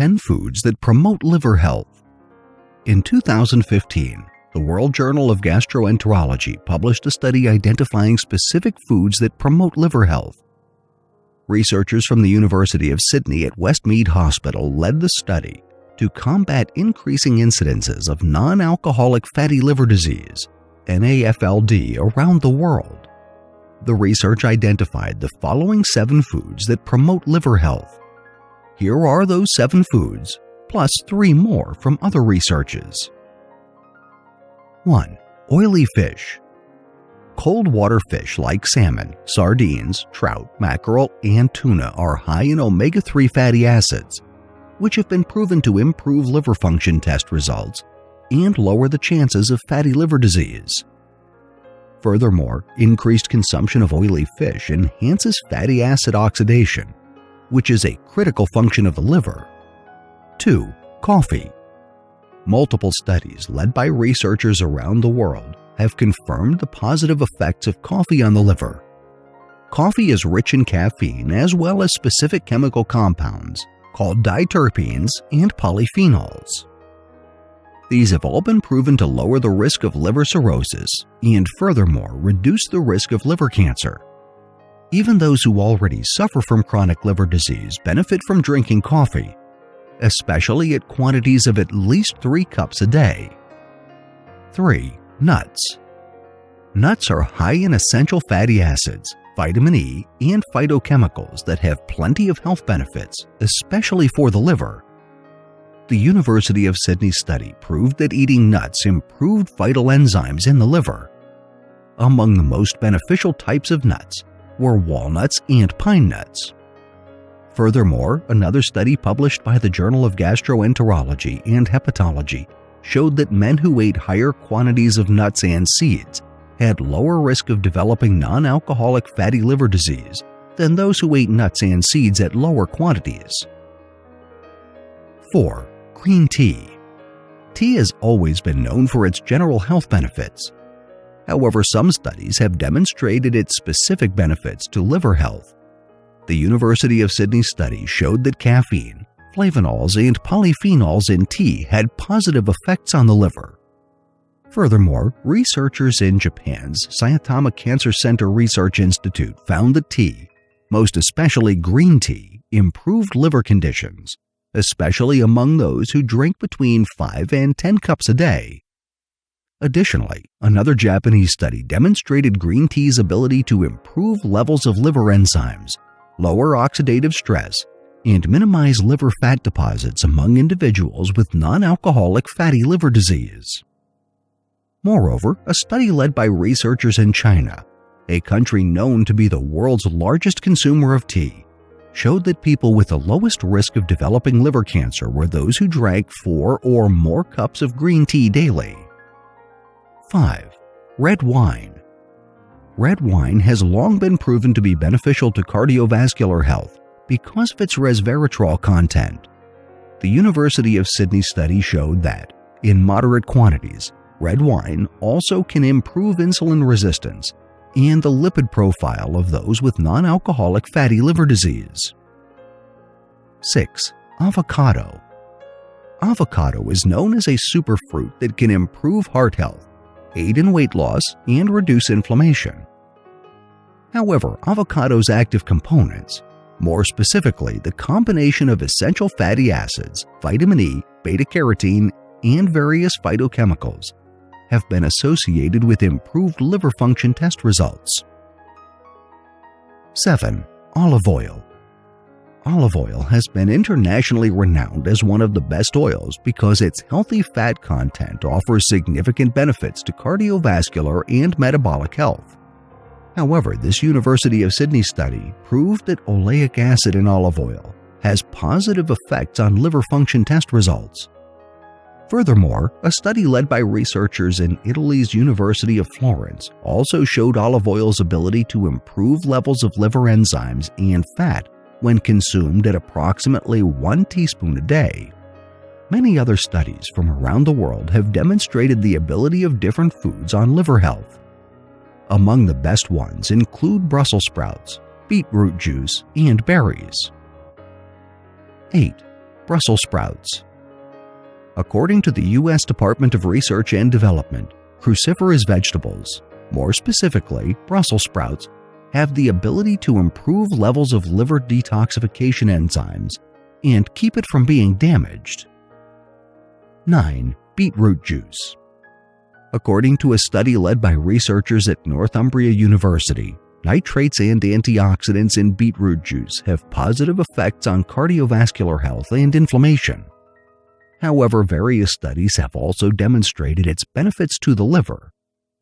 10 foods that promote liver health. In 2015, the World Journal of Gastroenterology published a study identifying specific foods that promote liver health. Researchers from the University of Sydney at Westmead Hospital led the study to combat increasing incidences of non-alcoholic fatty liver disease, NAFLD, around the world. The research identified the following 7 foods that promote liver health. Here are those 7 foods, plus 3 more from other researches. 1. Oily fish. Cold water fish like salmon, sardines, trout, mackerel, and tuna are high in omega-3 fatty acids, which have been proven to improve liver function test results and lower the chances of fatty liver disease. Furthermore, increased consumption of oily fish enhances fatty acid oxidation, which is a critical function of the liver. 2. Coffee. Multiple studies led by researchers around the world have confirmed the positive effects of coffee on the liver. Coffee is rich in caffeine as well as specific chemical compounds called diterpenes and polyphenols. These have all been proven to lower the risk of liver cirrhosis and furthermore reduce the risk of liver cancer. Even those who already suffer from chronic liver disease benefit from drinking coffee, especially at quantities of at least 3 cups a day. 3. Nuts. Nuts are high in essential fatty acids, vitamin E, and phytochemicals that have plenty of health benefits, especially for the liver. The University of Sydney study proved that eating nuts improved vital enzymes in the liver. Among the most beneficial types of nuts were walnuts and pine nuts. Furthermore, another study published by the Journal of Gastroenterology and Hepatology showed that men who ate higher quantities of nuts and seeds had lower risk of developing non-alcoholic fatty liver disease than those who ate nuts and seeds at lower quantities. 4. Green tea. Tea has always been known for its general health benefits. However, some studies have demonstrated its specific benefits to liver health. The University of Sydney study showed that caffeine, flavonols, and polyphenols in tea had positive effects on the liver. Furthermore, researchers in Japan's Saitama Cancer Center Research Institute found that tea, most especially green tea, improved liver conditions, especially among those who drink between 5 and 10 cups a day. Additionally, another Japanese study demonstrated green tea's ability to improve levels of liver enzymes, lower oxidative stress, and minimize liver fat deposits among individuals with non-alcoholic fatty liver disease. Moreover, a study led by researchers in China, a country known to be the world's largest consumer of tea, showed that people with the lowest risk of developing liver cancer were those who drank 4 or more cups of green tea daily. 5. Red wine. Red wine has long been proven to be beneficial to cardiovascular health because of its resveratrol content. The University of Sydney study showed that, in moderate quantities, red wine also can improve insulin resistance and the lipid profile of those with non-alcoholic fatty liver disease. 6. Avocado. Avocado is known as a superfruit that can improve heart health, aid in weight loss, and reduce inflammation. However, avocado's active components, more specifically the combination of essential fatty acids, vitamin E, beta-carotene, and various phytochemicals, have been associated with improved liver function test results. 7. Olive oil. Olive oil has been internationally renowned as one of the best oils because its healthy fat content offers significant benefits to cardiovascular and metabolic health. However, this University of Sydney study proved that oleic acid in olive oil has positive effects on liver function test results. Furthermore, a study led by researchers in Italy's University of Florence also showed olive oil's ability to improve levels of liver enzymes and fat when consumed at approximately 1 teaspoon a day. Many other studies from around the world have demonstrated the ability of different foods on liver health. Among the best ones include Brussels sprouts, beetroot juice, and berries. 8. Brussels sprouts. According to the U.S. Department of Research and Development, cruciferous vegetables, more specifically Brussels sprouts, have the ability to improve levels of liver detoxification enzymes and keep it from being damaged. 9. Beetroot juice. According to a study led by researchers at Northumbria University, nitrates and antioxidants in beetroot juice have positive effects on cardiovascular health and inflammation. However, various studies have also demonstrated its benefits to the liver.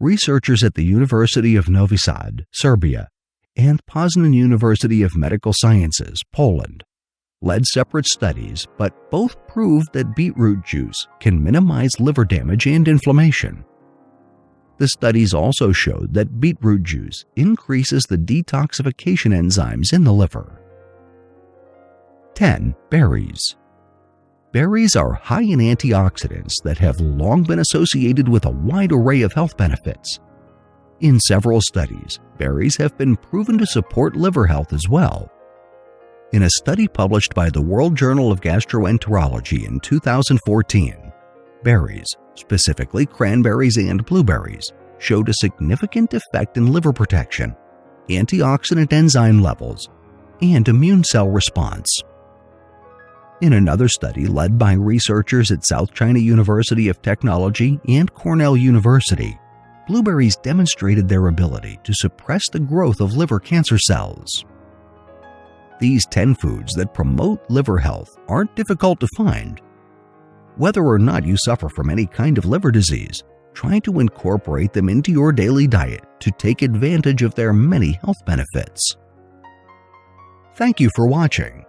Researchers at the University of Novi Sad, Serbia, and Poznan University of Medical Sciences, Poland, led separate studies, but both proved that beetroot juice can minimize liver damage and inflammation. The studies also showed that beetroot juice increases the detoxification enzymes in the liver. 10. Berries. Berries are high in antioxidants that have long been associated with a wide array of health benefits. In several studies, berries have been proven to support liver health as well. In a study published by the World Journal of Gastroenterology in 2014, berries, specifically cranberries and blueberries, showed a significant effect in liver protection, antioxidant enzyme levels, and immune cell response. In another study led by researchers at South China University of Technology and Cornell University, blueberries demonstrated their ability to suppress the growth of liver cancer cells. These 10 foods that promote liver health aren't difficult to find. Whether or not you suffer from any kind of liver disease, try to incorporate them into your daily diet to take advantage of their many health benefits. Thank you for watching.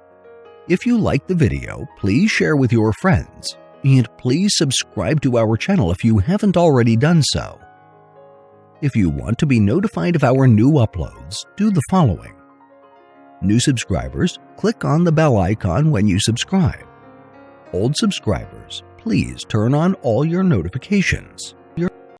If you liked the video, please share with your friends, and please subscribe to our channel if you haven't already done so. If you want to be notified of our new uploads, do the following. New subscribers, click on the bell icon when you subscribe. Old subscribers, please turn on all your notifications.